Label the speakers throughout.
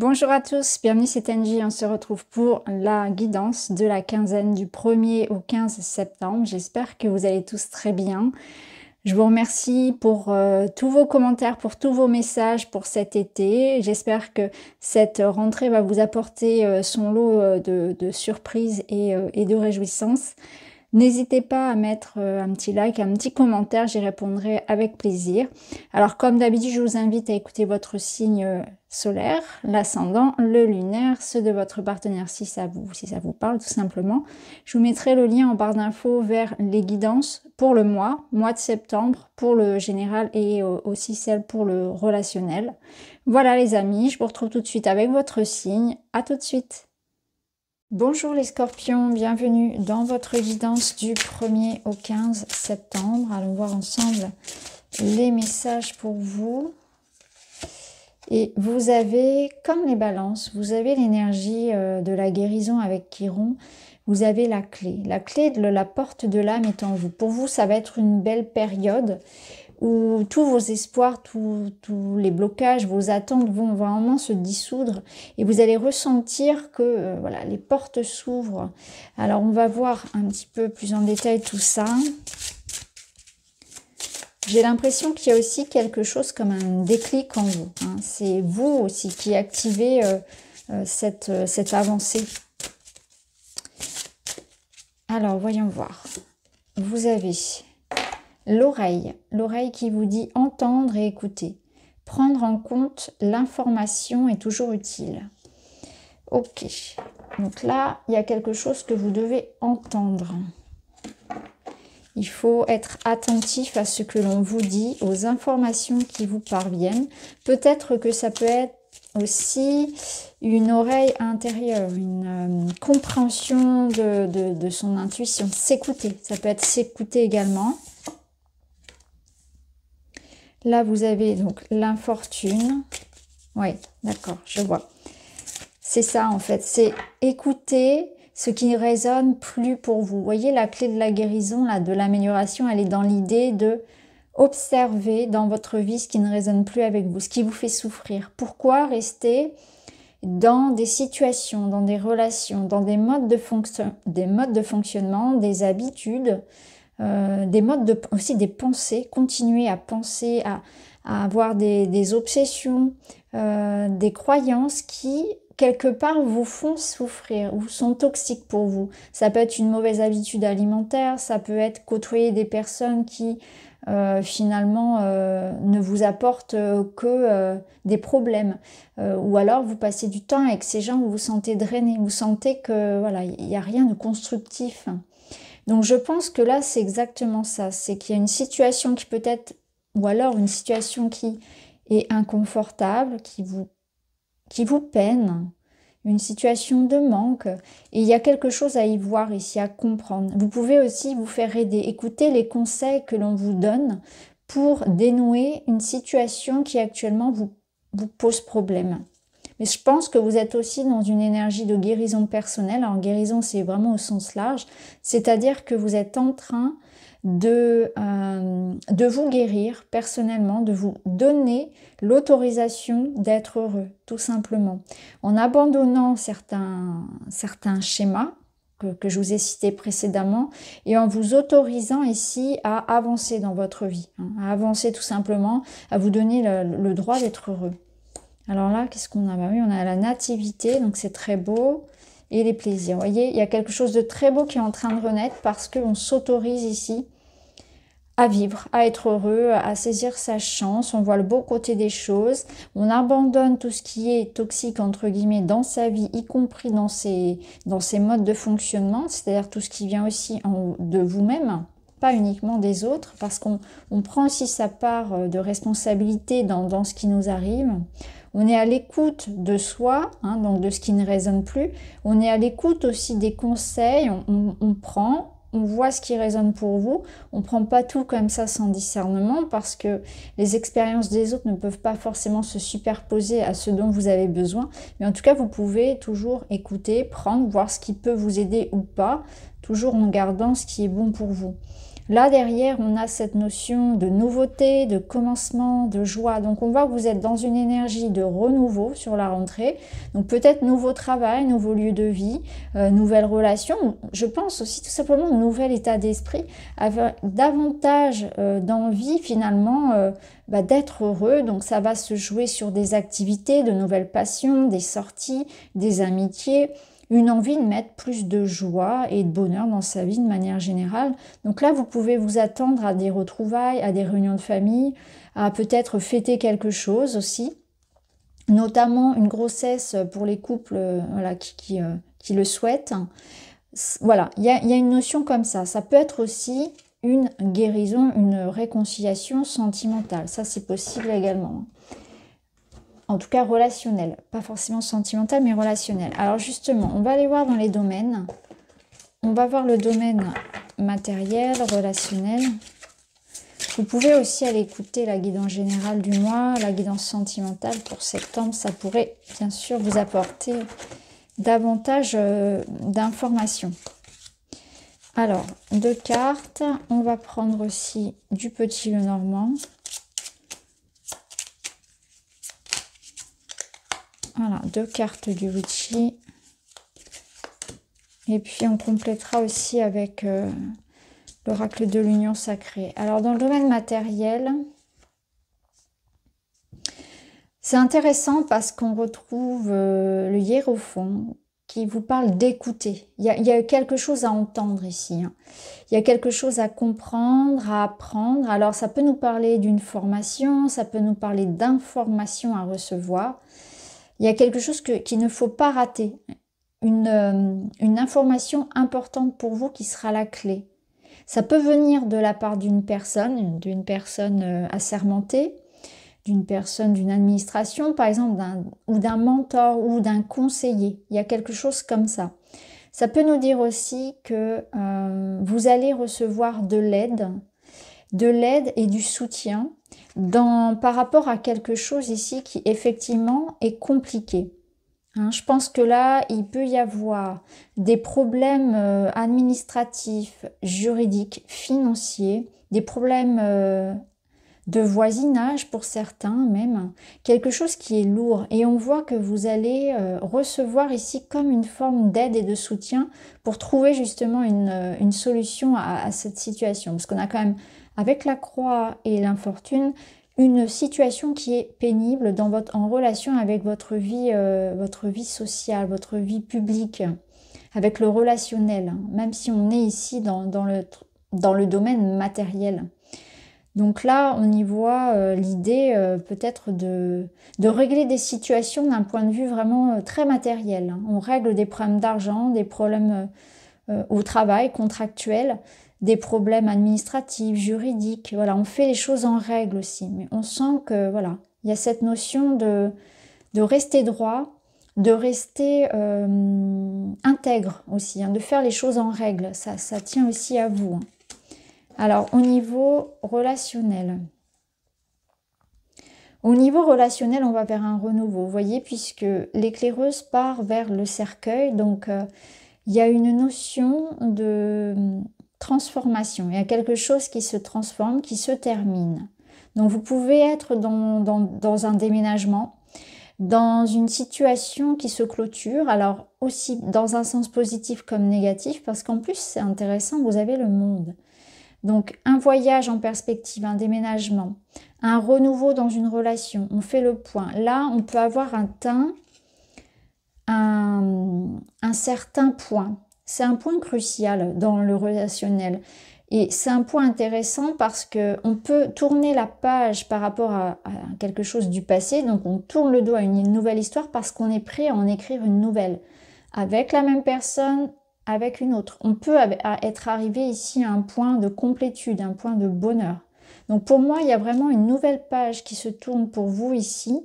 Speaker 1: Bonjour à tous, bienvenue, c'est Angie. On se retrouve pour la guidance de la quinzaine du 1er au 15 septembre. J'espère que vous allez tous très bien. Je vous remercie pour tous vos commentaires, pour tous vos messages pour cet été. J'espère que cette rentrée va vous apporter son lot de surprises et de réjouissances. N'hésitez pas à mettre un petit like, un petit commentaire, j'y répondrai avec plaisir. Alors comme d'habitude, je vous invite à écouter votre signe solaire, l'ascendant, le lunaire, ceux de votre partenaire si ça vous parle tout simplement. Je vous mettrai le lien en barre d'infos vers les guidances pour le mois de septembre, pour le général et aussi celle pour le relationnel. Voilà les amis, je vous retrouve tout de suite avec votre signe. À tout de suite. Bonjour les scorpions, bienvenue dans votre guidance du 1er au 15 septembre. Allons voir ensemble les messages pour vous. Et vous avez, comme les balances, vous avez l'énergie de la guérison avec Chiron. Vous avez la clé de la porte de l'âme est en vous. Pour vous, ça va être une belle période où tous vos espoirs, tous les blocages, vos attentes vont vraiment se dissoudre et vous allez ressentir que voilà, les portes s'ouvrent. Alors on va voir un petit peu plus en détail tout ça. J'ai l'impression qu'il y a aussi quelque chose comme un déclic en vous. Hein. C'est vous aussi qui activez cette avancée. Alors voyons voir. Vous avez l'oreille qui vous dit entendre et écouter. Prendre en compte l'information est toujours utile. Ok, donc là, il y a quelque chose que vous devez entendre. Il faut être attentif à ce que l'on vous dit, aux informations qui vous parviennent. Peut-être que ça peut être aussi une oreille intérieure, une compréhension de son intuition. S'écouter, ça peut être s'écouter également. Là, vous avez donc l'infortune. Oui, d'accord, je vois. C'est ça, en fait. C'est écouter ce qui ne résonne plus pour vous. Vous voyez, la clé de la guérison, là, de l'amélioration, elle est dans l'idée de observer dans votre vie ce qui ne résonne plus avec vous, ce qui vous fait souffrir. Pourquoi rester dans des situations, dans des relations, dans des modes de fonctionnement, des habitudes, des modes aussi des pensées, continuer à penser, à avoir des obsessions, des croyances qui, quelque part, vous font souffrir ou sont toxiques pour vous. Ça peut être une mauvaise habitude alimentaire, ça peut être côtoyer des personnes qui, finalement, ne vous apportent que des problèmes. Ou alors, vous passez du temps avec ces gens où vous vous sentez drainé, vous sentez que, voilà, il n'y a rien de constructif. Donc je pense que là c'est exactement ça, c'est qu'il y a une situation qui peut être, ou alors une situation qui est inconfortable, qui vous peine, une situation de manque, et il y a quelque chose à y voir ici, à comprendre. Vous pouvez aussi vous faire aider, écouter les conseils que l'on vous donne pour dénouer une situation qui actuellement vous pose problème. Mais je pense que vous êtes aussi dans une énergie de guérison personnelle. Alors guérison, c'est vraiment au sens large. C'est-à-dire que vous êtes en train de vous guérir personnellement, de vous donner l'autorisation d'être heureux, tout simplement. En abandonnant certains schémas que je vous ai cités précédemment et en vous autorisant ici à avancer dans votre vie. Hein, à avancer tout simplement, à vous donner le droit d'être heureux. Alors là, qu'est-ce qu'on a? Bah oui, on a la nativité, donc c'est très beau. Et les plaisirs. Vous voyez, il y a quelque chose de très beau qui est en train de renaître parce qu'on s'autorise ici à vivre, à être heureux, à saisir sa chance. On voit le beau côté des choses. On abandonne tout ce qui est toxique, entre guillemets, dans sa vie, y compris dans ses modes de fonctionnement, c'est-à-dire tout ce qui vient aussi de vous-même, pas uniquement des autres, parce qu'on prend aussi sa part de responsabilité dans ce qui nous arrive. On est à l'écoute de soi, hein, donc de ce qui ne résonne plus. On est à l'écoute aussi des conseils, on prend, on voit ce qui résonne pour vous. On ne prend pas tout comme ça sans discernement parce que les expériences des autres ne peuvent pas forcément se superposer à ce dont vous avez besoin. Mais en tout cas, vous pouvez toujours écouter, prendre, voir ce qui peut vous aider ou pas, toujours en gardant ce qui est bon pour vous. Là, derrière, on a cette notion de nouveauté, de commencement, de joie. Donc, on voit que vous êtes dans une énergie de renouveau sur la rentrée. Donc, peut-être nouveau travail, nouveau lieu de vie, nouvelle relation. Je pense aussi tout simplement nouvel état d'esprit, avec davantage d'envie finalement d'être heureux. Donc, ça va se jouer sur des activités, de nouvelles passions, des sorties, des amitiés, une envie de mettre plus de joie et de bonheur dans sa vie de manière générale. Donc là, vous pouvez vous attendre à des retrouvailles, à des réunions de famille, à peut-être fêter quelque chose aussi, notamment une grossesse pour les couples voilà, qui le souhaitent. Voilà, il y a une notion comme ça. Ça peut être aussi une guérison, une réconciliation sentimentale. Ça, c'est possible également. En tout cas relationnel, pas forcément sentimental, mais relationnel. Alors justement, on va aller voir dans les domaines. On va voir le domaine matériel, relationnel. Vous pouvez aussi aller écouter la guidance générale du mois, la guidance sentimentale pour septembre. Ça pourrait bien sûr vous apporter davantage d'informations. Alors, 2 cartes. On va prendre aussi du Petit Lenormand. Voilà, 2 cartes du Witchy. Et puis on complétera aussi avec l'oracle de l'union sacrée. Alors dans le domaine matériel, c'est intéressant parce qu'on retrouve le hiérophant qui vous parle d'écouter. Il y a quelque chose à entendre ici. Hein. Il y a quelque chose à comprendre, à apprendre. Alors ça peut nous parler d'une formation, ça peut nous parler d'informations à recevoir. Il y a quelque chose qu'il ne faut pas rater, une information importante pour vous qui sera la clé. Ça peut venir de la part d'une personne assermentée, d'une personne d'une administration, par exemple, ou d'un mentor ou d'un conseiller. Il y a quelque chose comme ça. Ça peut nous dire aussi que vous allez recevoir de l'aide et du soutien par rapport à quelque chose ici qui effectivement est compliqué. Hein, je pense que là, il peut y avoir des problèmes administratifs, juridiques, financiers, des problèmes de voisinage pour certains même, quelque chose qui est lourd. Et on voit que vous allez recevoir ici comme une forme d'aide et de soutien pour trouver justement une solution à cette situation. Parce qu'on a quand même, avec la croix et l'infortune, une situation qui est pénible en relation avec votre vie sociale, votre vie publique, avec le relationnel, hein, même si on est ici dans le domaine matériel. Donc là, on y voit l'idée peut-être de régler des situations d'un point de vue vraiment très matériel. Hein. On règle des problèmes d'argent, des problèmes au travail, contractuels, des problèmes administratifs, juridiques. Voilà, on fait les choses en règle aussi. Mais on sent que voilà, il y a cette notion de rester droit, de rester intègre aussi, hein, de faire les choses en règle. Ça tient aussi à vous. Hein. Alors, au niveau relationnel. Au niveau relationnel, on va vers un renouveau, vous voyez, puisque l'éclaireuse part vers le cercueil. Donc, il y a une notion de transformation. Il y a quelque chose qui se transforme, qui se termine. Donc, vous pouvez être dans un déménagement, dans une situation qui se clôture, alors aussi dans un sens positif comme négatif, parce qu'en plus, c'est intéressant, vous avez le monde. Donc, un voyage en perspective, un déménagement, un renouveau dans une relation, on fait le point. Là, on peut avoir atteint un certain point. C'est un point crucial dans le relationnel. Et c'est un point intéressant parce qu'on peut tourner la page par rapport à quelque chose du passé. Donc, on tourne le dos à une nouvelle histoire parce qu'on est prêt à en écrire une nouvelle. Avec la même personne, avec une autre. On peut être arrivé ici à un point de complétude, un point de bonheur. Donc pour moi, il y a vraiment une nouvelle page qui se tourne pour vous ici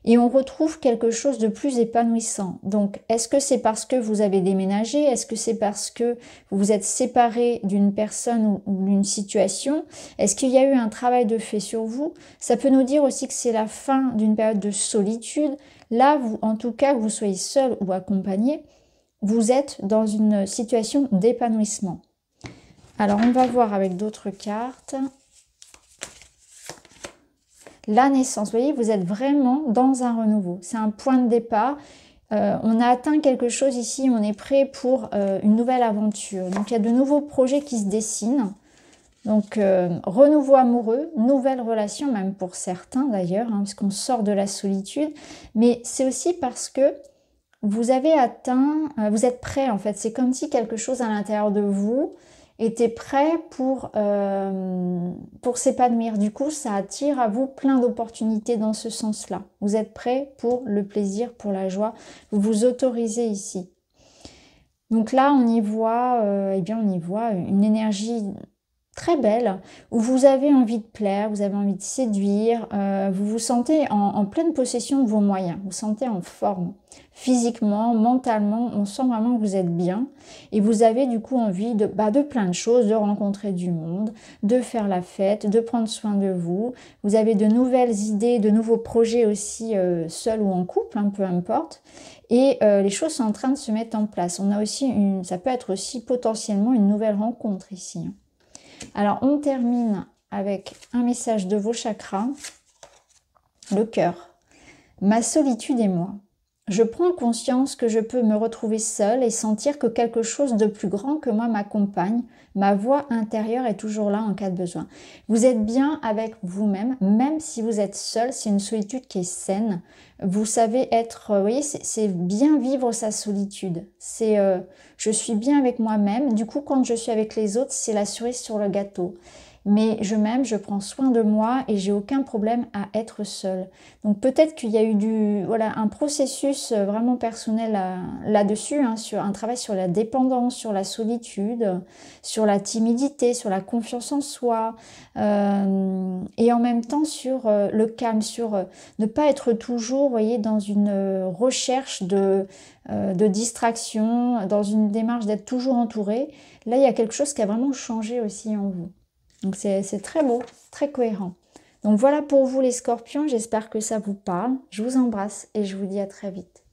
Speaker 1: et on retrouve quelque chose de plus épanouissant. Donc est-ce que c'est parce que vous avez déménagé? Est-ce que c'est parce que vous vous êtes séparé d'une personne ou d'une situation? Est-ce qu'il y a eu un travail de fait sur vous? Ça peut nous dire aussi que c'est la fin d'une période de solitude. Là, en tout cas, que vous soyez seul ou accompagné, vous êtes dans une situation d'épanouissement. Alors, on va voir avec d'autres cartes. La naissance, vous voyez, vous êtes vraiment dans un renouveau. C'est un point de départ. On a atteint quelque chose ici, on est prêt pour une nouvelle aventure. Donc, il y a de nouveaux projets qui se dessinent. Donc, renouveau amoureux, nouvelle relation, même pour certains d'ailleurs, hein, parce qu'on sort de la solitude. Mais c'est aussi parce que vous avez atteint, vous êtes prêt en fait. C'est comme si quelque chose à l'intérieur de vous était prêt pour s'épanouir. Du coup, ça attire à vous plein d'opportunités dans ce sens-là. Vous êtes prêt pour le plaisir, pour la joie. Vous vous autorisez ici. Donc là, on y voit, eh bien, on y voit une énergie très belle, où vous avez envie de plaire, vous avez envie de séduire, vous vous sentez en pleine possession de vos moyens, vous vous sentez en forme, physiquement, mentalement, on sent vraiment que vous êtes bien, et vous avez du coup envie de plein de choses, de rencontrer du monde, de faire la fête, de prendre soin de vous, vous avez de nouvelles idées, de nouveaux projets aussi, seul ou en couple, hein, peu importe, et les choses sont en train de se mettre en place. On a aussi ça peut être aussi potentiellement une nouvelle rencontre ici. Alors, on termine avec un message de vos chakras. Le cœur. Ma solitude et moi. Je prends conscience que je peux me retrouver seule et sentir que quelque chose de plus grand que moi m'accompagne. Ma voix intérieure est toujours là en cas de besoin. Vous êtes bien avec vous-même, même si vous êtes seul. C'est une solitude qui est saine. Vous savez être, vous voyez, c'est bien vivre sa solitude. C'est je suis bien avec moi-même. Du coup, quand je suis avec les autres, c'est la cerise sur le gâteau. Mais je m'aime, je prends soin de moi et j'ai aucun problème à être seule. Donc peut-être qu'il y a eu un processus vraiment personnel là-dessus, hein, sur un travail sur la dépendance, sur la solitude, sur la timidité, sur la confiance en soi, et en même temps sur le calme, sur ne pas être toujours, vous voyez, dans une recherche de distraction, dans une démarche d'être toujours entouré. Là, il y a quelque chose qui a vraiment changé aussi en vous. Donc c'est très beau, très cohérent. Donc voilà pour vous les scorpions, j'espère que ça vous parle. Je vous embrasse et je vous dis à très vite.